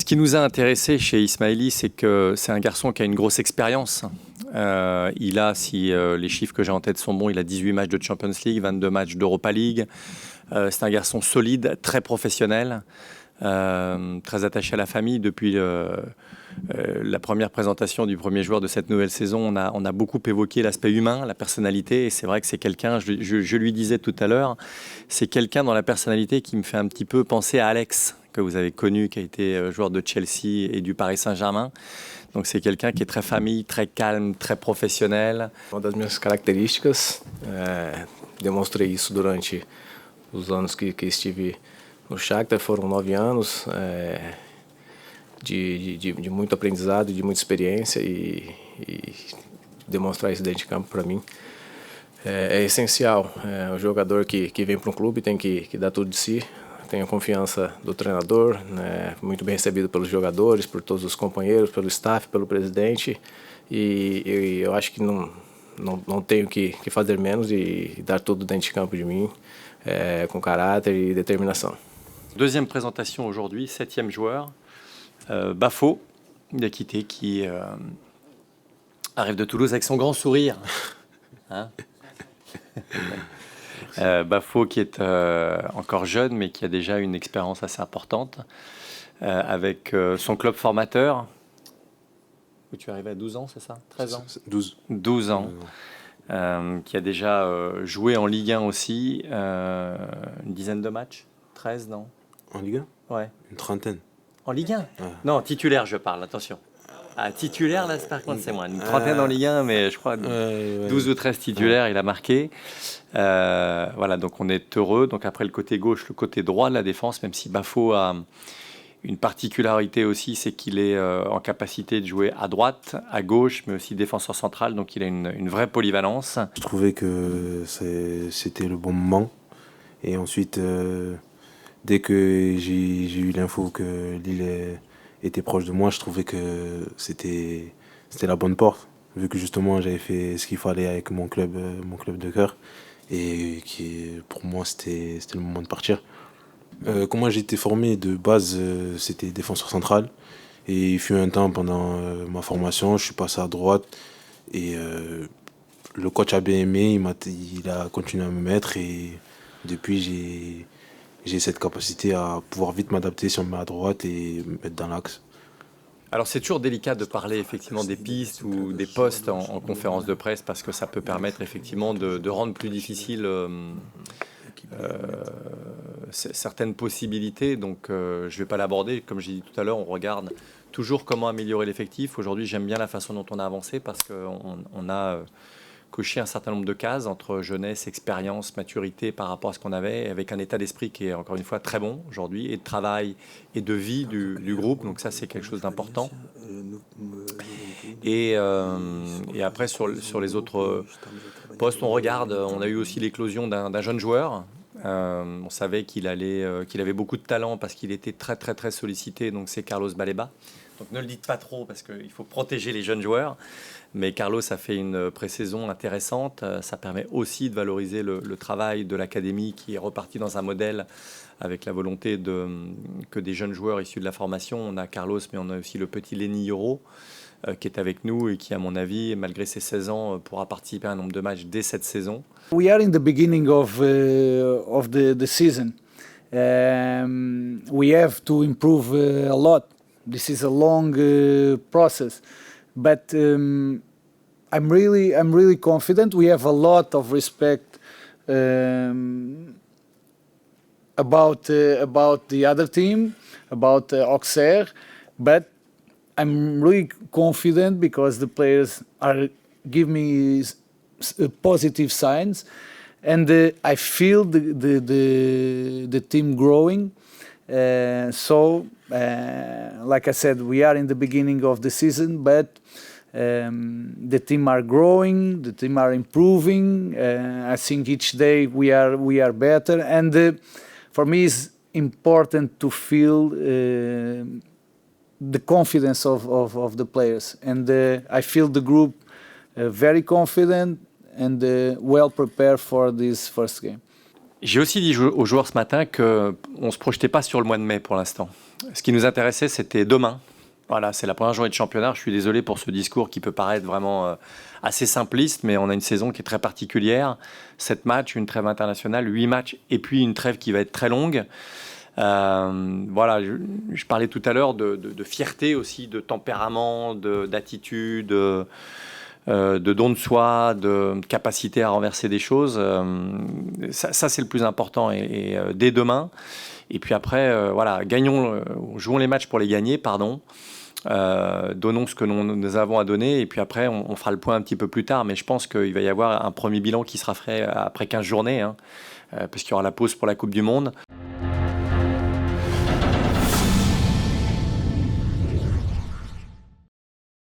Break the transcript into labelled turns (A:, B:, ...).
A: qui nous a intéressé chez Ismaili, c'est que c'est un garçon qui a une grosse expérience. Il a, si les chiffres que j'ai en tête sont bons, il a 18 matchs de Champions League, 22 matchs d'Europa League. C'est un garçon solide, très professionnel, très attaché à la famille. Depuis la première présentation du premier joueur de cette nouvelle saison, on a beaucoup évoqué l'aspect humain, la personnalité. Et c'est vrai que c'est quelqu'un, je lui disais tout à l'heure, c'est quelqu'un dans la personnalité qui me fait un petit peu penser à Alex, que vous avez connu, qui a été joueur de Chelsea et du Paris Saint-Germain. Donc c'est quelqu'un qui est très famille, très calme, très professionnel.
B: Uma das minhas características, demonstrei isso durante os anos que estive no Shakhtar, foram 9 anos de muito aprendizado, de muita experiência e demonstrar isso dentro de campo para mim é essencial. O jogador que vem para um clube tem que dar tudo de si. Tenho a confiança do treinador, né, muito bem recebido pelos jogadores, por todos os companheiros, pelo staff, pelo presidente. E eu acho que não tenho que fazer menos e dar tudo dentro de campo de mim, com caráter e détermination.
A: Deuxième présentation aujourd'hui, 7e joueur, Bafo Diakité, qui arrive de Toulouse avec son grand sourire. Hein Bafo qui est encore jeune mais qui a déjà une expérience assez importante avec son club formateur où tu arrives à 12 ans, c'est ça? 13 ans? 12 ans. Qui a déjà joué en Ligue 1 aussi, une dizaine de matchs? 13, non?
C: En Ligue 1?
A: Ouais.
C: Une trentaine.
A: En Ligue 1?
C: Ouais.
A: Non, titulaire je parle, attention. Ah, titulaire, là, par contre, c'est moins. Une trentaine en Ligue 1, mais je crois 12 ou 13 titulaires, il a marqué. Voilà, donc on est heureux. Donc après le côté gauche, le côté droit de la défense, même si Bafo a une particularité aussi, c'est qu'il est en capacité de jouer à droite, à gauche, mais aussi défenseur central. Donc il a une vraie polyvalence.
C: Je trouvais que c'était le bon moment. Et ensuite, dès que j'ai eu l'info que Lille était proche de moi, je trouvais que c'était la bonne porte, vu que justement j'avais fait ce qu'il fallait avec mon club de cœur, et pour moi c'était le moment de partir. Comment j'ai été formé de base, c'était défenseur central, et il fut un temps pendant ma formation, je suis passé à droite, et le coach a bien aimé, il a continué à me mettre, et depuis j'ai cette capacité à pouvoir vite m'adapter si on me met à droite et me mettre dans l'axe.
A: Alors c'est toujours délicat de parler effectivement des pistes ou des postes en conférence de presse parce que ça peut permettre effectivement de rendre plus difficile certaines possibilités. Donc je ne vais pas l'aborder. Comme j'ai dit tout à l'heure, on regarde toujours comment améliorer l'effectif. Aujourd'hui, j'aime bien la façon dont on a avancé parce qu'on a cocher un certain nombre de cases entre jeunesse, expérience, maturité par rapport à ce qu'on avait, avec un état d'esprit qui est encore une fois très bon aujourd'hui, et de travail et de vie du groupe. Donc ça, c'est quelque chose d'important. Et après, sur les autres postes, on regarde, on a eu aussi l'éclosion d'un jeune joueur. On savait qu'il avait beaucoup de talent parce qu'il était très, très, très sollicité. Donc c'est Carlos Baleba. Donc ne le dites pas trop parce qu'il faut protéger les jeunes joueurs. Mais Carlos a fait une pré-saison intéressante. Ça permet aussi de valoriser le travail de l'académie qui est reparti dans un modèle avec la volonté que des jeunes joueurs issus de la formation. On a Carlos, mais on a aussi le petit Lenny Yoro qui est avec nous et qui, à mon avis, malgré ses 16 ans, pourra participer à un nombre de matchs dès cette saison.
D: We are in the beginning of the season. We have to improve a lot. This is a long process. But I'm really confident. We have a lot of respect about the other team, about Auxerre, but I'm really confident because the players are giving me positive signs, and I feel the team growing. Like I said, we are in the beginning of the season, but the team are growing, the team are improving. I think each day we are better, and for me it's important to feel the confidence of the players, and I feel the group very confident and well prepared for this first game.
A: J'ai aussi dit aux joueurs ce matin qu'on ne se projetait pas sur le mois de mai pour l'instant. Ce qui nous intéressait, c'était demain. Voilà, c'est la première journée de championnat. Je suis désolé pour ce discours qui peut paraître vraiment assez simpliste, mais on a une saison qui est très particulière. 7 matchs, une trêve internationale, 8 matchs, et puis une trêve qui va être très longue. Voilà, je parlais tout à l'heure de fierté aussi, de tempérament, d'attitude, de don de soi, de capacité à renverser des choses. Ça c'est le plus important. Et dès demain. Et puis après, voilà, jouons les matchs pour les gagner, pardon. Donnons ce que nous avons à donner et puis après on fera le point un petit peu plus tard, mais je pense qu'il va y avoir un premier bilan qui sera fait après 15 journées, hein, parce qu'il y aura la pause pour la Coupe du Monde.